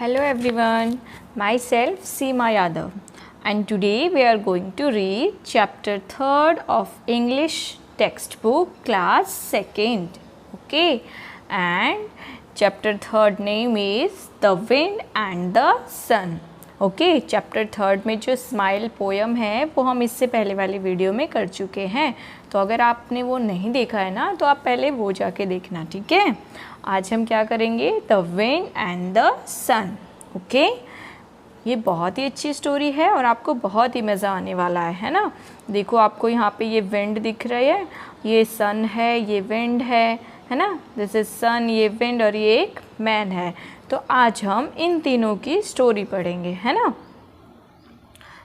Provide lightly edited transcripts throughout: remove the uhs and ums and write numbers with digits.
Hello everyone, myself Seema Yadav, and today we are going to read chapter 3rd of English textbook class 2nd. Okay, and chapter 3rd name is The Wind and the Sun. Okay chapter 3rd में जो smile poem है वो हम इससे पहले वाली video में कर चुके हैं, तो अगर आपने वो नहीं देखा है ना तो आप पहले वो जाके देखना, ठीक है। आज हम क्या करेंगे, the wind and the sun. Okay, ये बहुत ही अच्छी स्टोरी है और आपको बहुत ही मज़ा आने वाला है ना। देखो आपको यहाँ पे ये विंड दिख रही है, ये सन है, ये विंड है ना। दिस इज सन, ये विंड और ये एक मैन है। तो आज हम इन तीनों की स्टोरी पढ़ेंगे, है ना।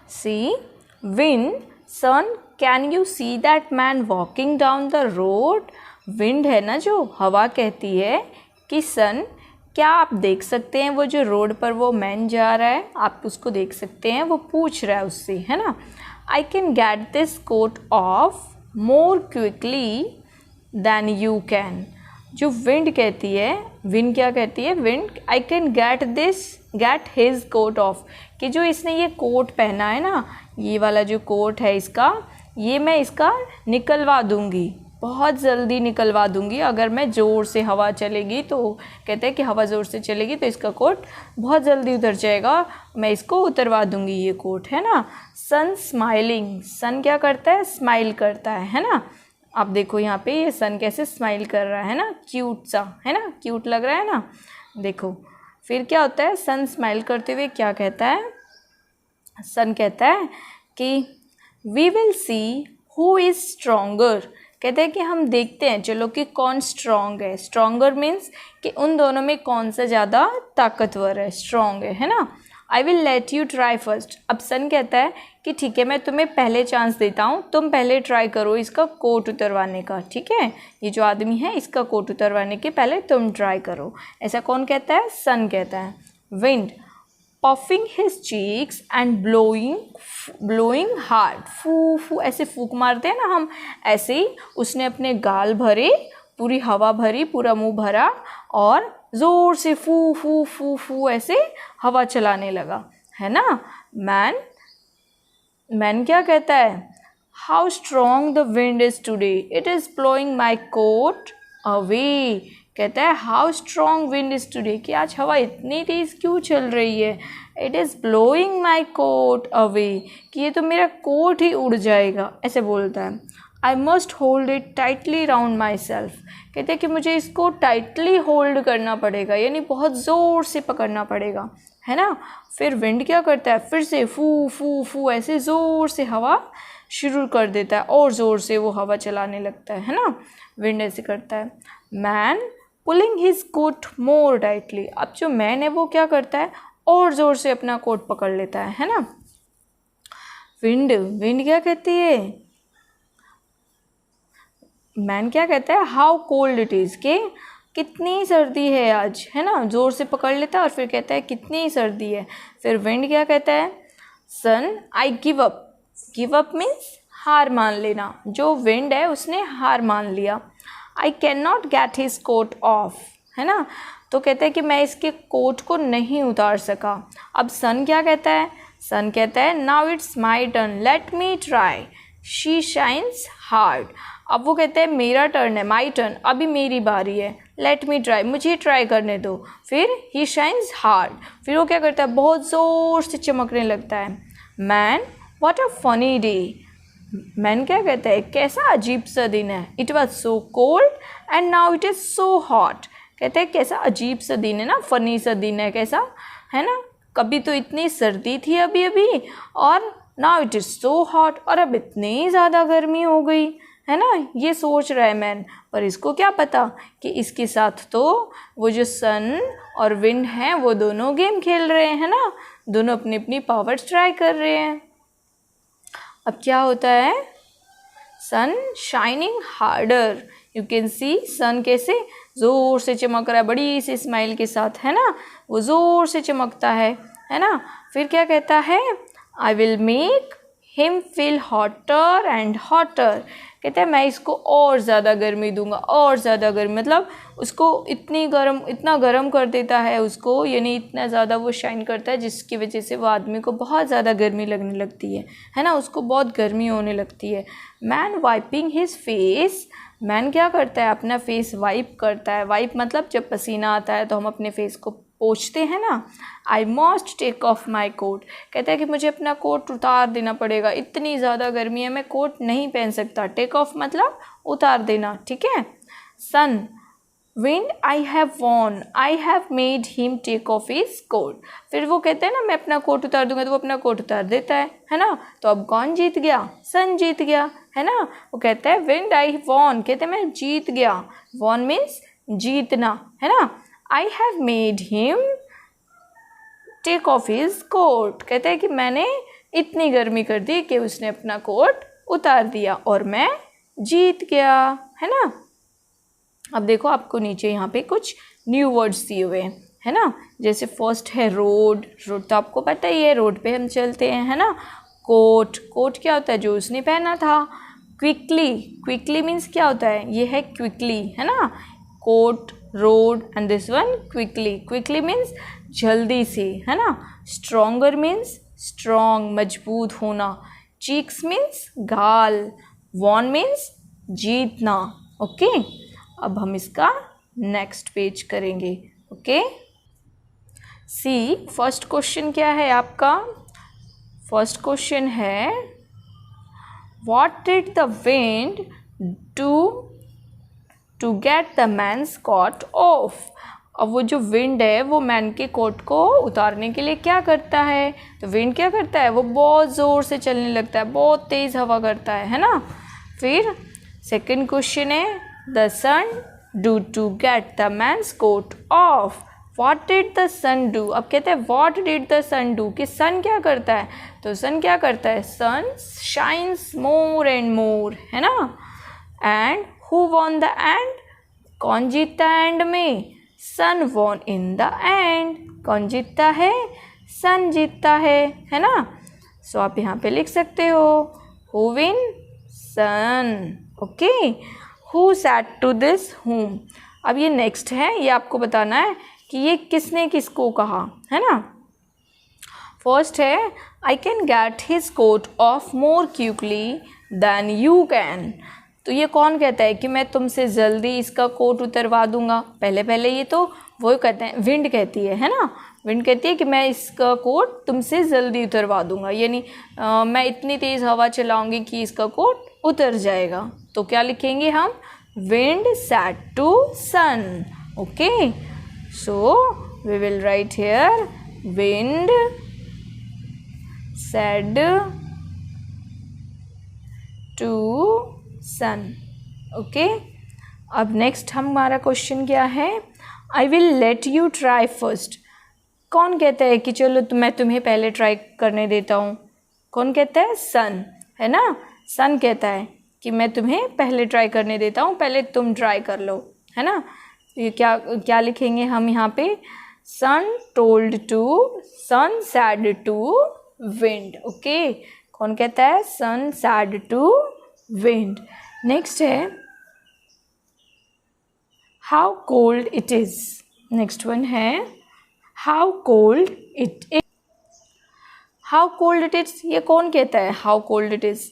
See wind, sun, can you see that man walking down the road. Wind है ना जो हवा कहती है कि सन, क्या आप देख सकते हैं वो जो रोड पर वो मैन जा रहा है, आप उसको देख सकते हैं, वो पूछ रहा है उससे, है ना। I can get this coat off more quickly than you can. जो विंड कहती है, विंड क्या कहती है, wind, I can get his coat off, कि जो इसने ये कोट पहना है ना, ये वाला जो कोट है इसका, ये मैं इसका निकलवा दूंगी, बहुत जल्दी निकलवा दूंगी। अगर मैं ज़ोर से हवा चलेगी तो कहते हैं कि हवा ज़ोर से चलेगी तो इसका कोट बहुत जल्दी उतर जाएगा, मैं इसको उतरवा दूंगी, ये कोट, है ना। सन स्माइलिंग, सन क्या करता है, स्माइल करता है ना। आप देखो यहाँ पे ये सन कैसे स्माइल कर रहा है ना, क्यूट सा, है ना, क्यूट लग रहा है ना। देखो फिर क्या होता है, सन स्माइल करते हुए क्या कहता है, सन कहता है कि we will see who is stronger. कहते हैं कि हम देखते हैं चलो कि कौन स्ट्रॉन्ग है। स्ट्रॉन्गर मीन्स कि उन दोनों में कौन सा ज़्यादा ताकतवर है, स्ट्रॉन्ग है ना। आई will let you try first. अब सन कहता है कि ठीक है, मैं तुम्हें पहले चांस देता हूँ, तुम पहले ट्राई करो इसका कोट उतरवाने का, ठीक है। ये जो आदमी है इसका कोट उतरवाने के पहले तुम ट्राई करो। ऐसा कौन कहता है, सन कहता है। Wind, puffing his cheeks and blowing hard, फू फू, ऐसे फूक मारते हैं ना हम, ऐसे ही उसने अपने गाल भरे, पूरी हवा भरी, पूरा मुंह भरा और ज़ोर से फू फू फू फू ऐसे हवा चलाने लगा, है ना। मैन क्या कहता है, how strong the wind is today, it is blowing my coat away. कहता है how strong wind is today, कि आज हवा इतनी तेज़ क्यों चल रही है। It is blowing my coat away, कि ये तो मेरा कोट ही उड़ जाएगा, ऐसे बोलता है। I must hold it tightly round my self. कहते हैं कि मुझे इसको टाइटली होल्ड करना पड़ेगा, यानी बहुत ज़ोर से पकड़ना पड़ेगा, है ना। फिर विंड क्या करता है, फिर से फू फू फू ऐसे ज़ोर से हवा शुरू कर देता है और ज़ोर से वो हवा चलाने लगता है ना। विंड ऐसे करता है। मैन पुलिंग हिज कोट मोर टाइटली। अब जो मैन है वो क्या करता है, और ज़ोर से अपना कोट पकड़ लेता है ना। विंड क्या कहती है, मैन क्या कहता है, हाउ कोल्ड इट इज़, के कितनी सर्दी है आज, है ना। ज़ोर से पकड़ लेता है और फिर कहता है कितनी सर्दी है। फिर विंड क्या कहता है, sun, I give up. Give up means हार मान लेना। जो विंड है उसने हार मान लिया। I can not get his coat off, है ना। तो कहता है कि मैं इसके कोट को नहीं उतार सका। अब सन क्या कहता है, सन कहता है now it's my turn, let me try, she shines hard. अब वो कहते हैं मेरा टर्न है, माई टर्न, अभी मेरी बारी है, लेट मी ट्राई, मुझे ट्राई करने दो। फिर ही शाइन्स हार्ड, फिर वो क्या करता है, बहुत ज़ोर से चमकने लगता है। Man, what a funny day. Man क्या कहता है, कैसा अजीब सा दिन है। It was so cold and now it is so hot. कहते हैं कैसा अजीब सा दिन है ना, फनी सा दिन है, कैसा, है ना। कभी तो इतनी सर्दी थी अभी अभी, और now it is so hot, और अब इतनी ज़्यादा गर्मी हो गई, है ना। ये सोच रहा है मैन, पर इसको क्या पता कि इसके साथ तो वो जो सन और विंड हैं वो दोनों गेम खेल रहे हैं ना, दोनों अपनी अपनी पावर्स ट्राई कर रहे हैं। अब क्या होता है, sun shining harder, you can see, sun कैसे ज़ोर से चमक रहा है, बड़ी सी स्माइल के साथ, है ना, वो ज़ोर से चमकता है ना। फिर क्या कहता है, I will make him feel hotter and hotter. कहता है मैं इसको और ज़्यादा गर्मी दूंगा, और ज़्यादा गर्मी, मतलब उसको इतना गर्म कर देता है उसको, यानी इतना ज़्यादा वो शाइन करता है जिसकी वजह से वो आदमी को बहुत ज़्यादा गर्मी लगने लगती है ना, उसको बहुत गर्मी होने लगती है। Man wiping his face, man क्या करता है अपना फेस वाइप करता है। वाइप मतलब जब पसीना आता है तो हम अपने फेस को पोंछते हैं ना। I must take off my coat, कहता है कि मुझे अपना कोट उतार देना पड़ेगा, इतनी ज़्यादा गर्मी है, मैं कोट नहीं पहन सकता। टेक ऑफ मतलब उतार देना, ठीक है। Sun wind I have won, I have made him take off his coat, फिर वो कहते हैं ना मैं अपना कोट उतार दूंगा, तो वो अपना कोट उतार देता है ना। तो अब कौन जीत गया? सन जीत गया, है ना। वो कहता है विंड आई वॉन, कहते हैं मैं जीत गया, वॉन मीन्स जीतना, है ना। I have made him take off his coat, कहते हैं कि मैंने इतनी गर्मी कर दी कि उसने अपना कोट उतार दिया और मैं जीत गया, है ना। अब देखो आपको नीचे यहाँ पे कुछ न्यू वर्ड्स दिए हुए हैं, है ना। जैसे फर्स्ट है रोड, रोड तो आपको पता ही है, रोड पे हम चलते हैं, है ना। कोट, कोट क्या होता है? जो उसने पहना था। क्विकली, क्विकली मीन्स क्या होता है? ये है क्विकली, है ना। Coat, road and this one quickly, quickly means जल्दी से, है ना। स्ट्रोंगर मीन्स स्ट्रॉन्ग, मजबूत होना। चीक्स मीन्स गाल, वॉन मीन्स जीतना, ओके। अब हम इसका नेक्स्ट पेज करेंगे, ओके। सी फर्स्ट क्वेश्चन क्या है आपका? फर्स्ट क्वेश्चन है what did the wind do to get the man's coat off. अब वो जो विंड है वो मैन के कोट को उतारने के लिए क्या करता है? तो विंड क्या करता है? वो बहुत ज़ोर से चलने लगता है, बहुत तेज़ हवा करता है ना। फिर सेकंड क्वेश्चन है the sun do to get the man's coat off. What did the sun do? अब कहते हैं what did the sun do, कि सन क्या करता है? तो सन क्या करता है? सन शाइन्स मोर एंड मोर, है ना। And who won the end? कौन जीतता है एंड में? सन वॉन इन द एंड। कौन जीतता है? सन जीतता है ना। सो आप यहाँ पे लिख सकते हो who win? Sun, okay. Who said to this whom. अब ये नेक्स्ट है, ये आपको बताना है कि ये किसने किसको कहा, है ना। फर्स्ट है I can get his coat off more quickly than you can. तो ये कौन कहता है कि मैं तुमसे जल्दी इसका कोट उतरवा दूंगा? पहले ये तो वो कहते हैं, विंड कहती है ना। विंड कहती है कि मैं इसका कोट तुमसे जल्दी उतरवा दूंगा, यानी मैं इतनी तेज़ हवा चलाऊंगी कि इसका कोट उतर जाएगा। तो क्या लिखेंगे हम? Wind said to sun, okay. So we will write here wind said to sun, okay. अब नेक्स्ट हमारा क्वेश्चन क्या है? I will let you try first. कौन कहता है कि चलो मैं तुम्हें पहले ट्राई करने देता हूँ? कौन कहता है? सन, है ना। सन कहता है कि मैं तुम्हें पहले ट्राई करने देता हूँ, पहले तुम ट्राई कर लो, है ना। ये क्या लिखेंगे हम यहाँ पे? Sun told to, sun said to wind, okay. कौन कहता है? Sun said to wind. Next है how cold it is. Next one है how cold it is. How cold it is, ये कौन कहता है? How cold it is,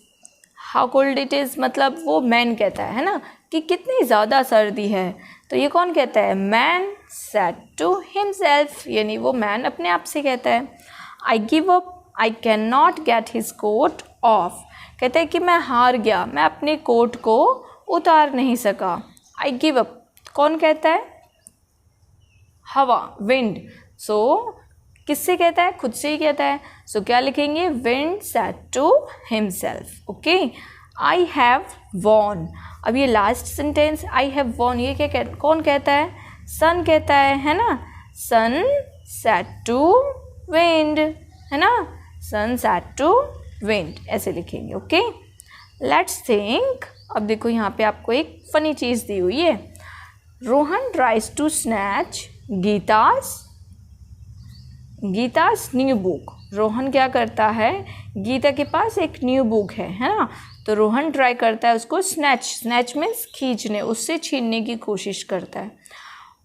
how cold it is मतलब वो मैन कहता है ना, कि कितनी ज़्यादा सर्दी है। तो ये कौन कहता है? मैन सेड टू हिमसेल्फ, यानी वो मैन अपने आप से कहता है। I give up, I can not get his coat off, कहता है कि मैं हार गया, मैं अपने कोट को उतार नहीं सका। आई गिव अप कौन कहता है? हवा, विंड। सो किससे कहता है? खुद से ही कहता है। सो क्या लिखेंगे? Wind said to himself, okay. I have won. अब ये last sentence I have won, ये कौन कहता है? सन कहता है ना। सन सेड टू विंड, है ना। सन सेड टू विंड, ऐसे लिखेंगे, ओके। Let's think. अब देखो यहाँ पे आपको एक फनी चीज़ दी हुई है। Rohan tries to snatch Gita's new book. Rohan क्या करता है? गीता के पास एक न्यू बुक है ना। तो रोहन ट्राई करता है उसको स्नैच मीन्स खींचने, उससे छीनने की कोशिश करता है।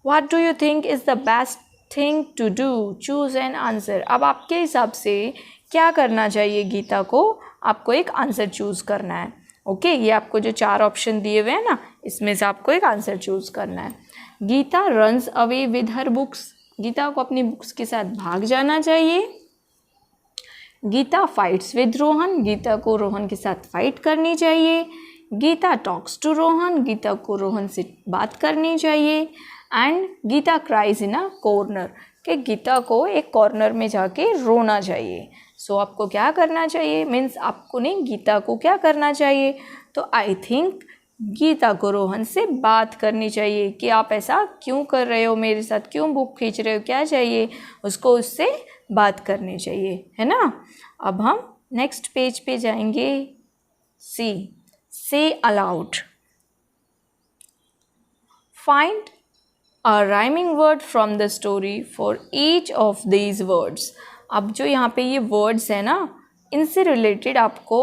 What do you think is the best thing to do, choose an answer. अब आपके हिसाब से क्या करना चाहिए गीता को, आपको एक आंसर चूज़ करना है। ओके, ये आपको जो 4 ऑप्शन दिए हुए हैं ना, इसमें से आपको एक आंसर चूज़ करना है। Gita runs away with her books, Gita को अपनी बुक्स के साथ भाग जाना चाहिए। गीता फाइट्स विद रोहन, गीता को रोहन के साथ फाइट करनी चाहिए। गीता टॉक्स टू रोहन, गीता को रोहन से बात करनी चाहिए। And Gita cries in a corner, कि गीता को एक कॉर्नर में जाके रोना चाहिए। सो आपको क्या करना चाहिए, मीन्स आपको नहीं, गीता को क्या करना चाहिए। तो आई थिंक गीता को रोहन से बात करनी चाहिए कि आप ऐसा क्यों कर रहे हो, मेरे साथ क्यों बुक खींच रहे हो, क्या चाहिए, उसको उससे बात करनी चाहिए, है ना। अब हम नेक्स्ट पेज पे जाएंगे। सी, से allowed, find a rhyming word from the story for each of these words। अब जो यहाँ पे ये words है ना, इनसे रिलेटेड आपको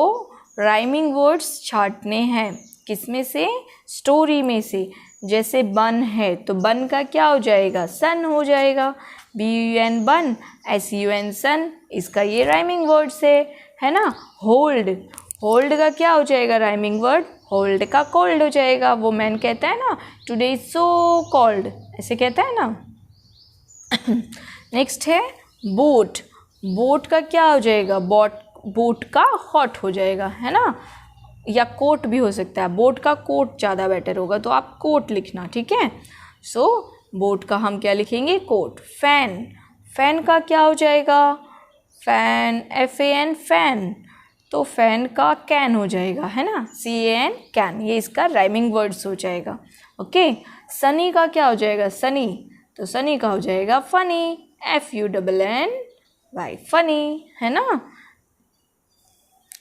rhyming words छांटने हैं। किसमें से, स्टोरी में से। जैसे बन है तो बन का क्या हो जाएगा, सन हो जाएगा। BUN बन, SUN सन, इसका ये राइमिंग वर्ड्स है ना। होल्ड, होल्ड का क्या हो जाएगा राइमिंग वर्ड, होल्ड का कोल्ड हो जाएगा। वो मैन कहता है ना, टुडे इज सो कोल्ड, ऐसे कहता है ना। नेक्स्ट है बोट, बोट का क्या हो जाएगा, बोट का हॉट हो जाएगा, है ना। या कोट भी हो सकता है, बोट का कोट ज़्यादा बेटर होगा, तो आप कोट लिखना, ठीक है। सो बोट का हम क्या लिखेंगे, कोट। फैन, फैन का क्या हो जाएगा, फैन, FAN फैन, तो फैन का कैन हो जाएगा, है ना, CAN कैन, ये इसका राइमिंग वर्ड्स हो जाएगा। ओके, सनी का क्या हो जाएगा, सनी, तो सनी का हो जाएगा फनी, FUNNY फनी, है ना।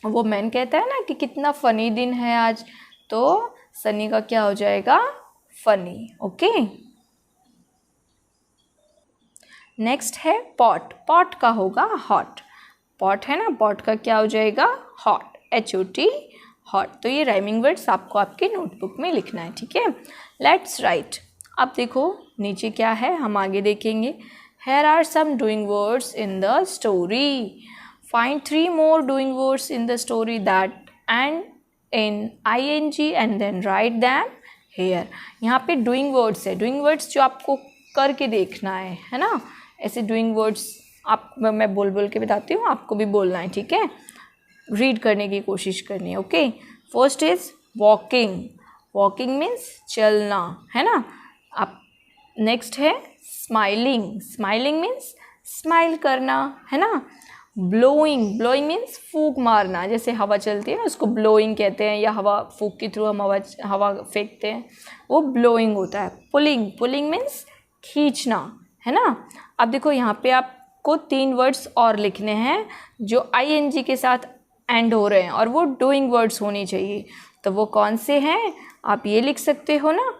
वो मैन कहता है ना कि कितना फनी दिन है आज, तो सनी का क्या हो जाएगा, फनी। ओके, नेक्स्ट है पॉट, पॉट का होगा हॉट, पॉट है ना, पॉट का क्या हो जाएगा, हॉट, HOT हॉट। तो ये राइमिंग वर्ड्स आपको आपके नोटबुक में लिखना है, ठीक है। Let's write. अब देखो नीचे क्या है, हम आगे देखेंगे। Here are some doing words in the story. Find 3 more doing words in the story that end in ING and then write them here. यहाँ पे doing words है, doing words जो आपको करके देखना है ना। ऐसे doing words आप, मैं बोल बोल के बताती हूँ, आपको भी बोलना है, ठीक है। रीड करने की कोशिश करनी है। Okay, first is walking, walking means चलना, है ना। आप नेक्स्ट है स्माइलिंग, स्माइलिंग मीन्स स्माइल करना, है ना। ब्लोइंग, ब्लोइंग मीन्स फूंक मारना, जैसे हवा चलती है ना उसको ब्लोइंग कहते हैं, या हवा फूंक के थ्रू हम हवा फेंकते हैं, वो ब्लोइंग होता है। पुलिंग, पुलिंग मीन्स खींचना, है ना। अब देखो यहाँ पे आपको 3 वर्ड्स और लिखने हैं जो ING के साथ एंड हो रहे हैं, और वो डूइंग वर्ड्स होनी चाहिए। तो वो कौन से हैं, आप ये लिख सकते हो ना,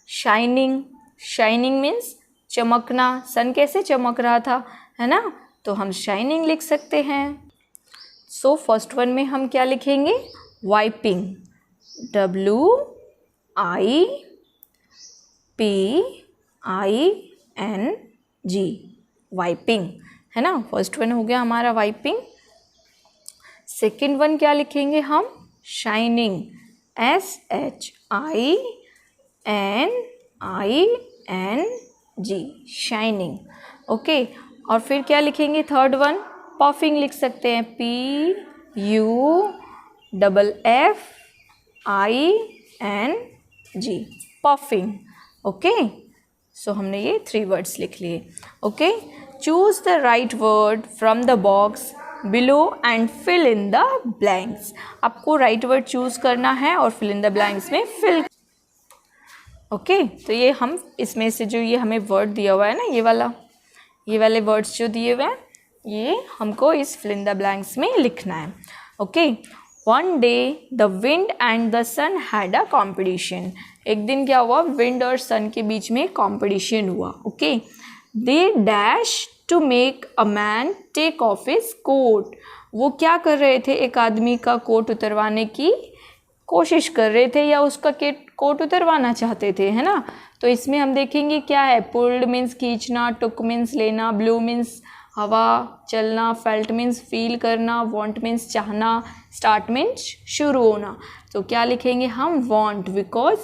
शाइनिंग, शाइनिंग मीन्स चमकना, सन कैसे चमक रहा था, है ना, तो हम शाइनिंग लिख सकते हैं। सो फर्स्ट वन में हम क्या लिखेंगे, वाइपिंग, WIPING, वाइपिंग, है ना। फर्स्ट वन हो गया हमारा वाइपिंग। सेकेंड वन क्या लिखेंगे हम, शाइनिंग, SHINING, शाइनिंग। ओके, और फिर क्या लिखेंगे थर्ड वन, पफिंग लिख सकते हैं, PUFFING, पफिंग। ओके, सो हमने ये 3 वर्ड्स लिख लिए। Okay, choose the right word from the box below and fill in the blanks. आपको राइट वर्ड चूज करना है और फिल इन द ब्लैंक्स में फिल। ओके, तो ये हम इसमें से जो ये हमें वर्ड दिया हुआ है ना, ये वाले वर्ड्स जो दिए हुए हैं, ये हमको इस फिल इन द ब्लैंक्स में लिखना है। Okay, one day the wind and the sun had a competition. एक दिन क्या हुआ, विंड और सन के बीच में कॉम्पिटिशन हुआ। Okay, they dash to make a man take off his coat. वो क्या कर रहे थे, एक आदमी का कोट उतरवाने की कोशिश कर रहे थे या उसका कोट उतरवाना चाहते थे, है ना। तो इसमें हम देखेंगे क्या है, पुल्ड मीन्स खींचना, टुक मीन्स लेना, ब्लू मीन्स हवा चलना, फेल्ट मीन्स फील करना, वांट मीन्स चाहना, स्टार्ट मीन्स शुरू होना। तो क्या लिखेंगे हम, वांट, बिकॉज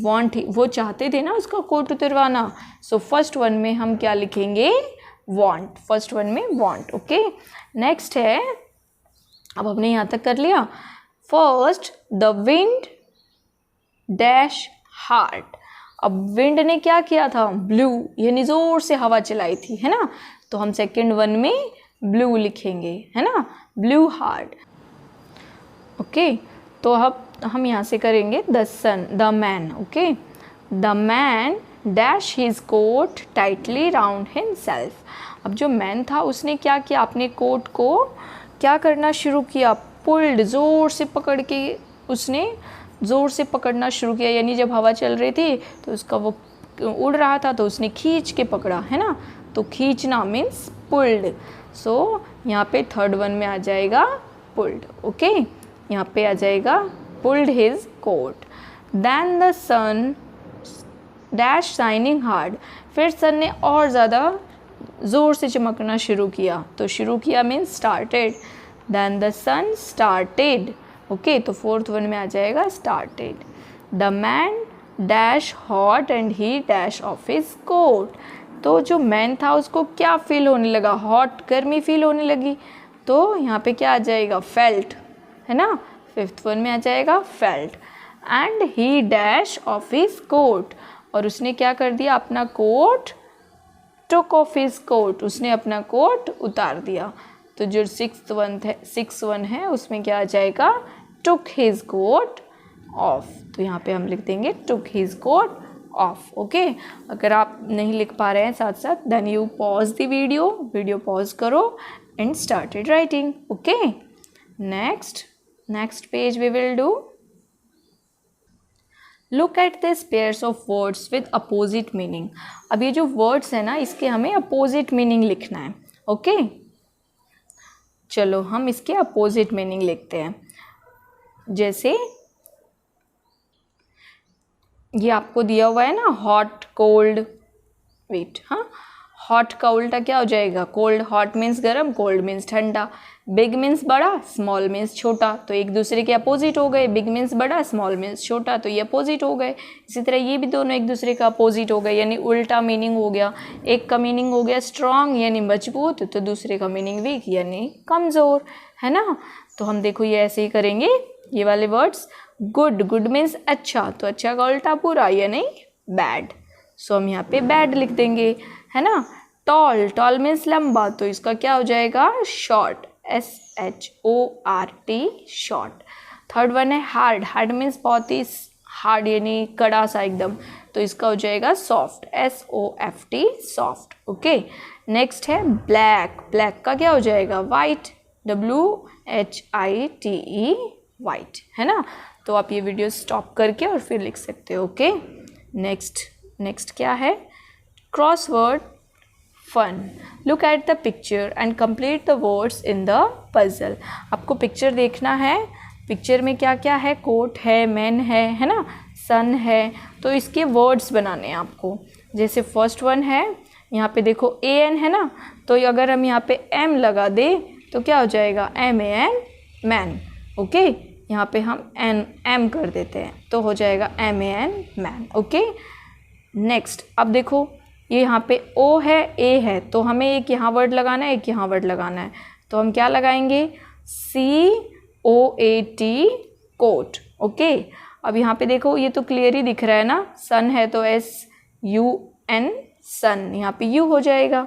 वांट वो चाहते थे ना उसका कोट उतरवाना। सो फर्स्ट वन में हम क्या लिखेंगे, वांट, फर्स्ट वन में वांट। ओके, नेक्स्ट है, अब हमने यहाँ तक कर लिया। First the wind dash hard. अब विंड ने क्या किया था, ब्लू, यानी जोर से हवा चलाई थी, है ना। तो हम सेकंड वन में ब्लू लिखेंगे, है ना, ब्लू हार्ड। ओके, तो अब हम यहाँ से करेंगे the sun, the man. Okay, the man dash his coat tightly round himself. अब जो मैन था उसने क्या किया, अपने कोट को क्या करना शुरू किया, पुल्ड, ज़ोर से पकड़ के उसने ज़ोर से पकड़ना शुरू किया, यानी जब हवा चल रही थी तो उसका वो उड़ रहा था तो उसने खींच के पकड़ा, है ना। तो खींचना मीन्स पुल्ड। सो यहाँ पे थर्ड वन में आ जाएगा पुल्ड। ओके, यहाँ पे आ जाएगा pulled his coat. Then the sun dash shining hard. फिर सन ने और ज़्यादा ज़ोर से चमकना शुरू किया। तो शुरू किया means started. Then the sun started. Okay, तो फोर्थ वन में आ जाएगा started. The man dash hot and he dash off his coat. तो जो मैन था उसको क्या फील होने लगा, हॉट, गर्मी फील होने लगी। तो यहाँ पे क्या आ जाएगा, फेल्ट, है ना। फिफ्थ वन में आ जाएगा felt. And he dash off his coat. और उसने क्या कर दिया, अपना coat, took off his coat, उसने अपना कोट उतार दिया। तो जो सिक्स वन है उसमें क्या आ जाएगा, टुक हिज कोट ऑफ। तो यहाँ पे हम लिख देंगे took his coat off. Okay, अगर आप नहीं लिख पा रहे हैं साथ साथ, then you pause the video pause करो and started writing. Okay, next page we will do, look at this pairs of words with opposite meaning. अब ये जो वर्ड्स है ना, इसके हमें अपोजिट मीनिंग लिखना है। ओके, चलो हम इसके अपोजिट मीनिंग लिखते हैं। जैसे ये आपको दिया हुआ है ना, हॉट, कोल्ड, वेट, हाँ, हॉट का उल्टा क्या हो जाएगा, कोल्ड। हॉट मीन्स गर्म, कोल्ड मीन्स ठंडा। बिग मीन्स बड़ा, स्मॉल मीन्स छोटा, तो एक दूसरे के अपोजिट हो गए। बिग मीन्स बड़ा, स्मॉल मीन्स छोटा, तो ये अपोजिट हो गए। इसी तरह ये भी दोनों एक दूसरे का अपोजिट हो गए, यानी उल्टा मीनिंग हो गया। एक का मीनिंग हो गया स्ट्रॉन्ग यानी मजबूत, तो दूसरे का मीनिंग वीक यानी कमज़ोर, है ना। तो हम देखो ये ऐसे ही करेंगे ये वाले वर्ड्स। गुड मीन्स अच्छा, तो अच्छा का उल्टा बुरा यानी बैड। सो हम यहाँ पे बैड लिख देंगे, है ना। टॉल मीन्स लंबा, तो इसका क्या हो जाएगा, short, SHORT, short. Third one है हार्ड मीन्स बहुत ही हार्ड यानी कड़ा सा एकदम, तो इसका हो जाएगा soft, SOFT, soft. Okay, next है ब्लैक का क्या हो जाएगा, वाइट, WHITE, वाइट, है ना। तो आप ये वीडियो स्टॉप करके और फिर लिख सकते हो। ओके, नेक्स्ट क्या है, crossword fun. Look at the picture and complete the words in the puzzle. आपको पिक्चर देखना है, पिक्चर में क्या क्या है, कोट है, मैन है ना, सन है, तो इसके वर्ड्स बनाने हैं आपको। जैसे फर्स्ट वन है, यहाँ पे देखो AN है ना, तो अगर हम यहाँ पे M लगा दे तो क्या हो जाएगा, MAN, मैन। ओके, यहाँ पे हम M कर देते हैं तो हो जाएगा MAN, मैन। ओके, नेक्स्ट अब देखो ये यहाँ पे O है, A है, तो हमें एक यहाँ वर्ड लगाना है, एक यहाँ वर्ड लगाना है, तो हम क्या लगाएंगे, COAT, कोट। ओके, अब यहाँ पे देखो ये तो क्लियर ही दिख रहा है ना, सन है तो SUN, सन, यहाँ पे U हो जाएगा,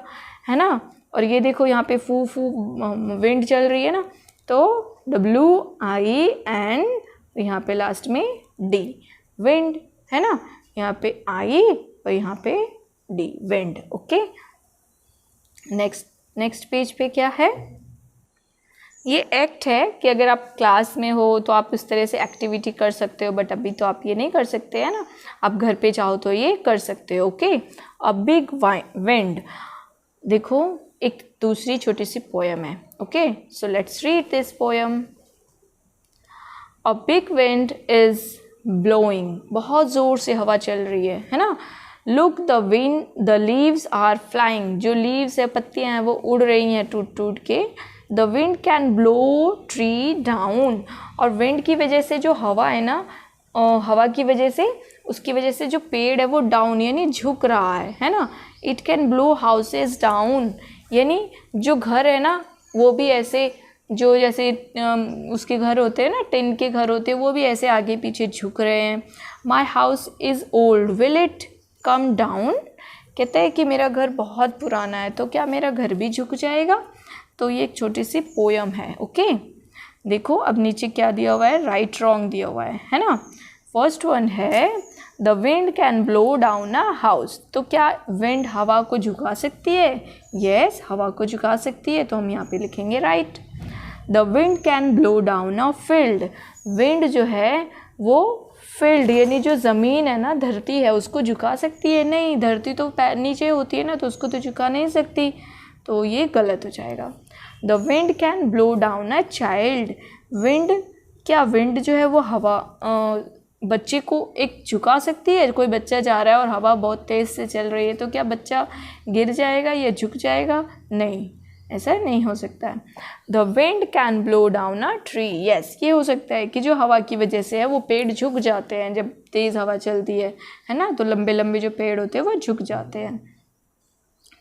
है ना। और ये देखो यहाँ पे फू विंड चल रही है ना, तो WIN, यहाँ पे लास्ट में D, विंड, है ना, यहाँ पे I और यहाँ पे D, wind. Okay, next page पे क्या है, ये एक्ट है कि अगर आप क्लास में हो तो आप इस तरह से एक्टिविटी कर सकते हो, बट अभी तो आप ये नहीं कर सकते, है ना। आप घर पे चाहो तो ये कर सकते हो। ओके, अब बिग विंड, देखो एक दूसरी छोटी सी पोएम है. Okay, so let's read this poem. A big wind is blowing. बहुत ज़ोर से हवा चल रही है ना. Look the wind, the leaves are flying. जो लीव्स है, पत्तियां हैं, वो उड़ रही हैं टूट टूट के. The wind can blow tree down. और विंड की वजह से जो हवा है ना, हवा की वजह से, उसकी वजह से जो पेड़ है वो डाउन यानी झुक रहा है ना. It can blow houses down. यानी जो घर है ना वो भी ऐसे, जो जैसे उसके घर होते हैं ना, टिन के घर होते हैं, वो भी ऐसे आगे पीछे झुक रहे हैं. My house is old, will it come down. कहते हैं कि मेरा घर बहुत पुराना है, तो क्या मेरा घर भी झुक जाएगा. तो ये एक छोटी सी पोयम है. ओके, देखो अब नीचे क्या दिया हुआ है, राइट रॉन्ग दिया हुआ है ना. फर्स्ट वन है the wind can blow down a house. तो क्या विंड हवा को झुका सकती है. यस, हवा को झुका सकती है, तो हम यहाँ पे लिखेंगे right. The wind can blow down a field. Wind जो है वो फील्ड यानी जो ज़मीन है ना, धरती है, उसको झुका सकती है. नहीं, धरती तो नीचे होती है ना, तो उसको तो झुका नहीं सकती, तो ये गलत हो जाएगा. The wind can blow down a child. Wind, क्या विंड जो है वो हवा बच्चे को एक झुका सकती है. कोई बच्चा जा रहा है और हवा बहुत तेज़ से चल रही है, तो क्या बच्चा गिर जाएगा या झुक जाएगा. नहीं, ऐसा नहीं हो सकता है. The wind can blow down a tree. Yes, ये हो सकता है कि जो हवा की वजह से है वो पेड़ झुक जाते हैं जब तेज़ हवा चलती है ना. तो लंबे लंबे जो पेड़ होते हैं वो झुक जाते हैं.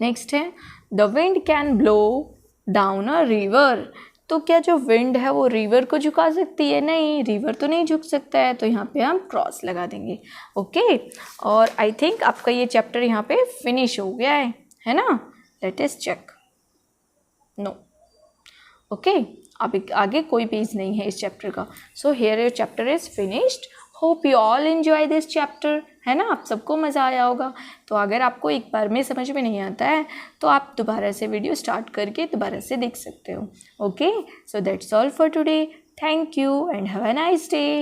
नेक्स्ट है the wind can blow down a river. तो क्या जो विंड है वो रिवर को झुका सकती है. नहीं, रिवर तो नहीं झुक सकता है, तो यहाँ पे हम क्रॉस लगा देंगे. ओके, और आई थिंक आपका ये चैप्टर यहाँ पे फिनिश हो गया है ना. Let us check. No. Okay, अब आगे कोई पेज नहीं है इस चैप्टर का. So here your chapter is finished. Hope you all enjoy this chapter, है ना. आप सबको मज़ा आया होगा. तो अगर आपको एक बार में समझ में नहीं आता है तो आप दोबारा से वीडियो स्टार्ट करके दोबारा से देख सकते हो. Okay, so that's all for today. Thank you and have a nice day.